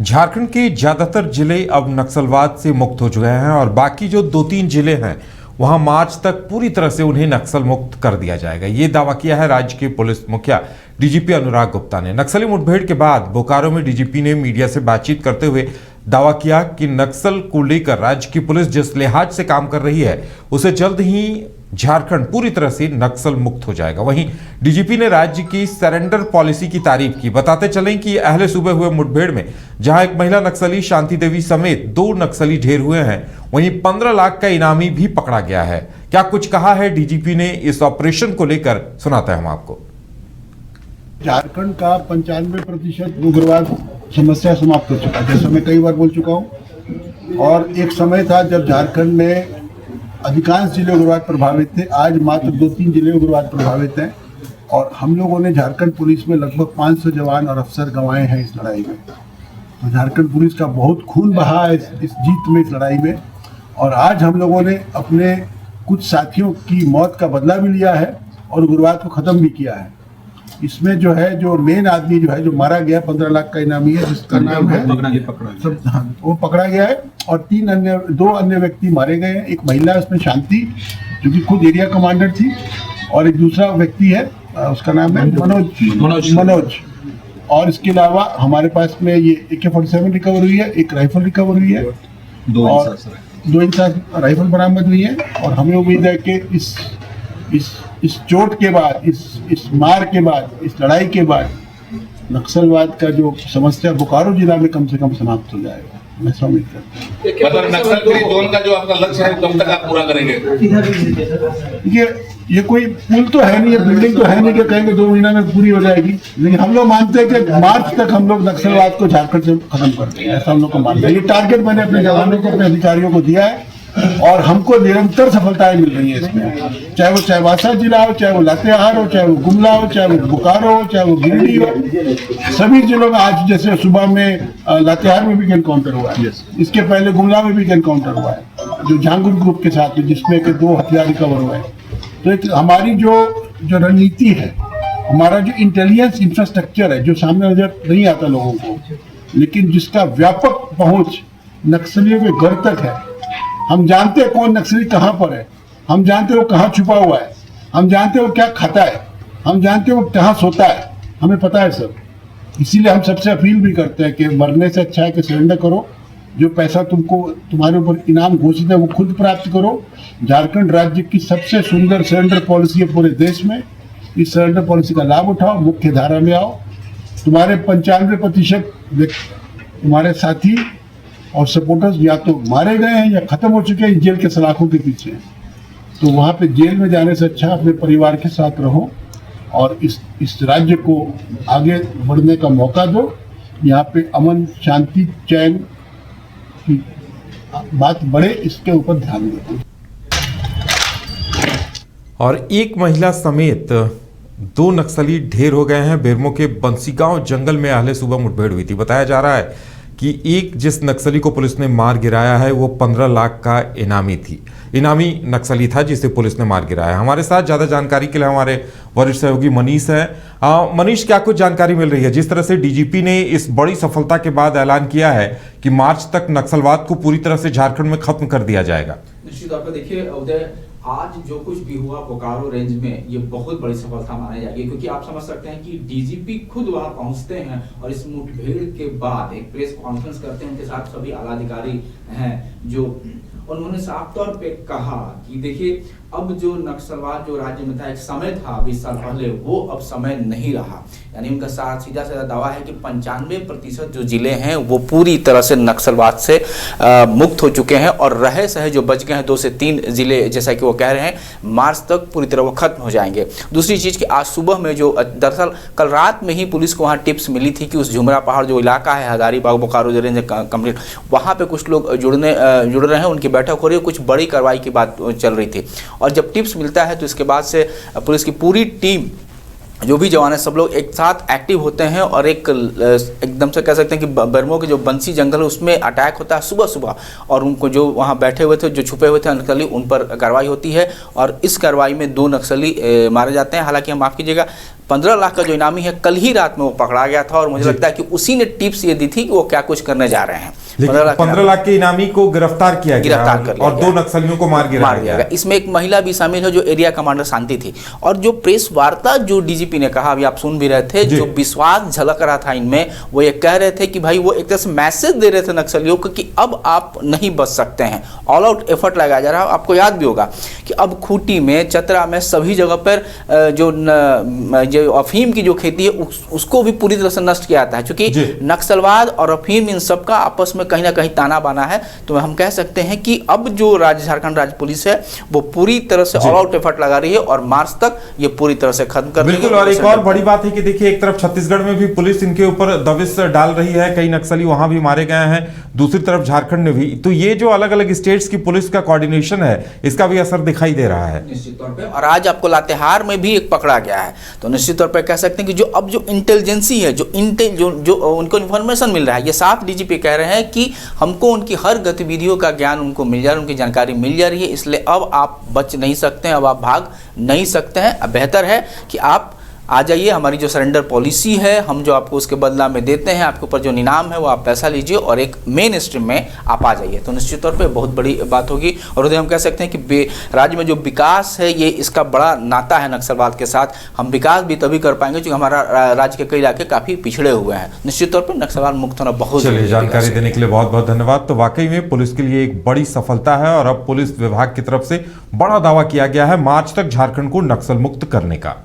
झारखंड के ज्यादातर जिले अब नक्सलवाद से मुक्त हो चुके हैं और बाकी जो 2-3 जिले हैं वहां मार्च तक पूरी तरह से उन्हें नक्सल मुक्त कर दिया जाएगा। ये दावा किया है राज्य के पुलिस मुखिया डीजीपी अनुराग गुप्ता ने। नक्सली मुठभेड़ के बाद बोकारो में डीजीपी ने मीडिया से बातचीत करते हुए दावा किया कि नक्सल को लेकर राज्य की पुलिस जिस लिहाज से काम कर रही है उसे जल्द ही झारखंड पूरी तरह से नक्सल मुक्त हो जाएगा। वहीं डीजीपी ने राज्य की सरेंडर पॉलिसी की तारीफ की। बताते चलें कि अहले सुबह हुए मुठभेड़ में जहां एक महिला नक्सली शांति देवी समेत 2 नक्सली ढेर हुए हैं, वहीं 15 लाख का इनामी भी पकड़ा गया है। क्या कुछ कहा है डीजीपी ने इस ऑपरेशन को लेकर, सुनाते हैं हम आपको। झारखंड का 95% उग्रवाद समस्या समाप्त हो चुका है, जैसा मैं कई बार बोल चुका हूँ। और एक समय था जब झारखंड में अधिकांश जिले उग्रवाद प्रभावित थे। आज मात्र 2-3 जिले उग्रवाद प्रभावित हैं और हम लोगों ने झारखंड पुलिस में लगभग 500 जवान और अफसर गंवाए हैं इस लड़ाई में। तो झारखंड पुलिस का बहुत खून बहा है इस जीत में, इस लड़ाई में। और आज हम लोगों ने अपने कुछ साथियों की मौत का बदला भी लिया है और उग्रवाद को ख़त्म भी किया है। इसमें जो है, जो मेन आदमी जो है, जो मारा गया 15 लाख का इनामी है, जिसका नाम है वो पकड़ा गया है। और 2 अन्य व्यक्ति मारे गए हैं। एक महिला है उसमें शांति, जो कि खुद एरिया कमांडर थी, और एक दूसरा व्यक्ति है उसका नाम है मनोज। और इसके अलावा हमारे पास में ये AK-47 रिकवर हुई है, एक राइफल रिकवर हुई है, 2 इंसास राइफल बरामद हुई है। और हमें उम्मीद है कि इस चोट के बाद, इस मार के बाद, इस लड़ाई के बाद नक्सलवाद का जो समस्या बोकारो जिला में कम से कम समाप्त हो जाएगा। मैं उम्मीद करता हूँ। मतलब नक्सल फ्री जोन का जो आपका लक्ष्य है कब तक आप पूरा करेंगे? ये कोई पुल तो है नहीं, ये बिल्डिंग तो है नहीं कि कहेंगे 2 महीना में पूरी हो जाएगी। लेकिन हम लोग मानते हैं कि मार्च तक हम लोग नक्सलवाद को झारखंड से खत्म कर देंगे, ऐसा हम लोग को मानते हैं। ये टारगेट मैंने अपने जवानों को, अपने अधिकारियों को दिया है और हमको निरंतर सफलताएं मिल रही है इसमें। चाहे वो चाईबासा जिला हो, चाहे वो लातेहार हो, चाहे वो गुमला हो, चाहे वो बोकारो हो, चाहे वो गिरिडीह हो, सभी जिलों में आज जैसे सुबह में लातेहार में भी एनकाउंटर हुआ है। इसके पहले गुमला में भी एनकाउंटर हुआ है, जो झांगुर ग्रुप के साथ में, जिसमें के 2 हथियार रिकवर हुए हैं। तो एक हमारी जो रणनीति है, हमारा जो इंटेलिजेंस इंफ्रास्ट्रक्चर है, जो सामने नजर नहीं आता लोगों को, लेकिन जिसका व्यापक पहुंच नक्सलियों के घर तक है। हम जानते हैं कौन नक्सली कहाँ पर है, हम जानते हैं वो कहाँ छुपा हुआ है, हम जानते हैं वो क्या खाता है, हम जानते हैं वो कहाँ सोता है, हमें पता है सब। इसीलिए हम सबसे अपील भी करते हैं कि मरने से अच्छा है कि सरेंडर करो। जो पैसा तुम्हारे ऊपर इनाम घोषित है वो खुद प्राप्त करो। झारखंड राज्य की सबसे सुंदर सरेंडर पॉलिसी है पूरे देश में। इस सरेंडर पॉलिसी का लाभ उठाओ, मुख्य धारा में आओ। तुम्हारे 95% तुम्हारे साथी और सपोर्टर्स या तो मारे गए हैं या खत्म हो चुके हैं जेल के सलाखों के पीछे। तो वहाँ पे जेल में जाने से अच्छा अपने परिवार के साथ रहो और इस राज्य को आगे बढ़ने का मौका दो। यहाँ पे अमन, शांति, चैन की बात बढ़े, इसके ऊपर ध्यान दो। और एक महिला समेत 2 नक्सली ढेर हो गए हैं। बेरमो के बंसीगांव जंगल में अहले सुबह मुठभेड़ हुई थी। बताया जा रहा है कि एक जिस नक्सली को पुलिस ने मार गिराया है वो 15 लाख का इनामी नक्सली था जिसे पुलिस ने मार गिराया। हमारे साथ ज्यादा जानकारी के लिए हमारे वरिष्ठ सहयोगी मनीष हैं। मनीष, क्या कुछ जानकारी मिल रही है? जिस तरह से डीजीपी ने इस बड़ी सफलता के बाद ऐलान किया है कि मार्च तक नक्सलवाद को पूरी तरह से झारखंड में खत्म कर दिया जाएगा। निश्चित तौर पर देखिए उदय, आज जो कुछ भी हुआ बोकारो रेंज में, ये बहुत बड़ी सफलता मानी जाएगी, क्योंकि आप समझ सकते हैं कि डीजीपी खुद वहां पहुंचते हैं और इस मुठभेड़ के बाद एक प्रेस कॉन्फ्रेंस करते हैं। उनके साथ सभी आला अधिकारी हैं, जो उन्होंने साफ तौर पे कहा कि देखिए अब जो नक्सलवाद जो राज्य में था, एक समय था 20 साल पहले, वो अब समय नहीं रहा। यानी उनका सीधा दावा है कि 95% जो जिले हैं वो पूरी तरह से नक्सलवाद से मुक्त हो चुके हैं और रहे सहे जो बच गए हैं 2 से 3 जिले, जैसा कि वो कह रहे हैं, मार्च तक पूरी तरह वो खत्म हो जाएंगे। दूसरी चीज़ कि आज सुबह में जो दरअसल कल रात में ही पुलिस को वहाँ टिप्स मिली थी कि उस झुमरा पहाड़ जो इलाका है हजारीबाग बोकारो रेंज कंप्लीट, वहाँ पे कुछ लोग जुड़ रहे हैं, उनकी बैठक हो रही है, कुछ बड़ी कार्रवाई की बात चल रही थी। और जब टिप्स मिलता है तो इसके बाद से पुलिस की पूरी टीम, जो भी जवान है, सब लोग एक साथ एक्टिव होते हैं और एकदम से कह सकते हैं कि बेरमो के जो बंसी जंगल है उसमें अटैक होता है सुबह सुबह, और उनको जो वहाँ बैठे हुए थे, जो छुपे हुए थे नक्सली, उन पर कार्रवाई होती है और इस कार्रवाई में 2 नक्सली मारे जाते हैं। हालांकि हम माफ़ कीजिएगा, 15 लाख का जो इनामी है कल ही रात में वो पकड़ा गया था और मुझे लगता है कि उसी ने टिप्स ये दी थी कि वो क्या कुछ करने जा रहे हैं। 15 लाख के इनामी को गिरफ्तार किया गया और 2 नक्सलियों को मार गिराया गया। इसमें एक महिला भी शामिल है जो एरिया कमांडर शांति थी। और जो प्रेस वार्ता जो डीजीपी ने कहा, अभी आप सुन भी रहे थे, जो विश्वास झलक रहा था इनमें, वो ये कह रहे थे कि भाई वो एक तरह से मैसेज दे रहे थे नक्सलियों को कि अब आप नहीं बच सकते हैं, ऑल आउट एफर्ट लगाया जा रहा है। आपको याद भी होगा कि अब खूंटी में, चतरा में, सभी जगह पर जो अफीम की जो खेती है उसको भी पूरी तरह से नष्ट किया जाता है। क्योंकि नक्सलवाद और अफीम इन सबका आपस में कहीं ना कहीं ताना बाना है। तो हम कह सकते हैं कि अब जो झारखंड राज्य पुलिस है वो पूरी तरह से ऑल आउट एफर्ट लगा रही है और मार्च तक ये पूरी तरह से खत्म कर देगी। बिल्कुल। और एक और बड़ी बात है कि देखिए, एक तरफ छत्तीसगढ़ में भी पुलिस इनके ऊपर दबिश डाल रही है, कई नक्सली वहां भी मारे गए हैं, दूसरी तरफ झारखंड में भी। तो ये जो अलग अलग स्टेट्स की पुलिस का कोऑर्डिनेशन है, इसका भी असर दिखाई दे रहा है निश्चित तौर पे। और आज आपको लातेहार में भी एक पकड़ा गया है। तो निश्चित तौर पर कह सकते हैं कि जो इंटेलिजेंसी है, जो उनको इन्फॉर्मेशन मिल रहा है, ये साफ डीजीपी कह रहे हैं कि हमको उनकी हर गतिविधियों का ज्ञान उनको मिल जा रहा है, उनकी जानकारी मिल जा रही है। इसलिए अब आप बच नहीं सकते हैं, अब आप भाग नहीं सकते हैं। अब बेहतर है कि आप आ जाइए। हमारी जो सरेंडर पॉलिसी है, हम जो आपको उसके बदला में देते हैं, आपके ऊपर जो इनाम है वो आप पैसा लीजिए और एक मेन स्ट्रीम में आप आ जाइए। तो निश्चित तौर पे बहुत बड़ी बात होगी। और उधर हम कह सकते हैं कि राज्य में जो विकास है, ये इसका बड़ा नाता है नक्सलवाद के साथ। हम विकास भी तभी कर पाएंगे क्योंकि हमारा राज्य के कई इलाके काफ़ी पिछड़े हुए हैं। निश्चित तौर पर नक्सलवाद मुक्त होना बहुत। चलिए, जानकारी देने के लिए बहुत बहुत धन्यवाद। तो वाकई में पुलिस के लिए एक बड़ी सफलता है और अब पुलिस विभाग की तरफ से बड़ा दावा किया गया है मार्च तक झारखंड को नक्सल मुक्त करने का।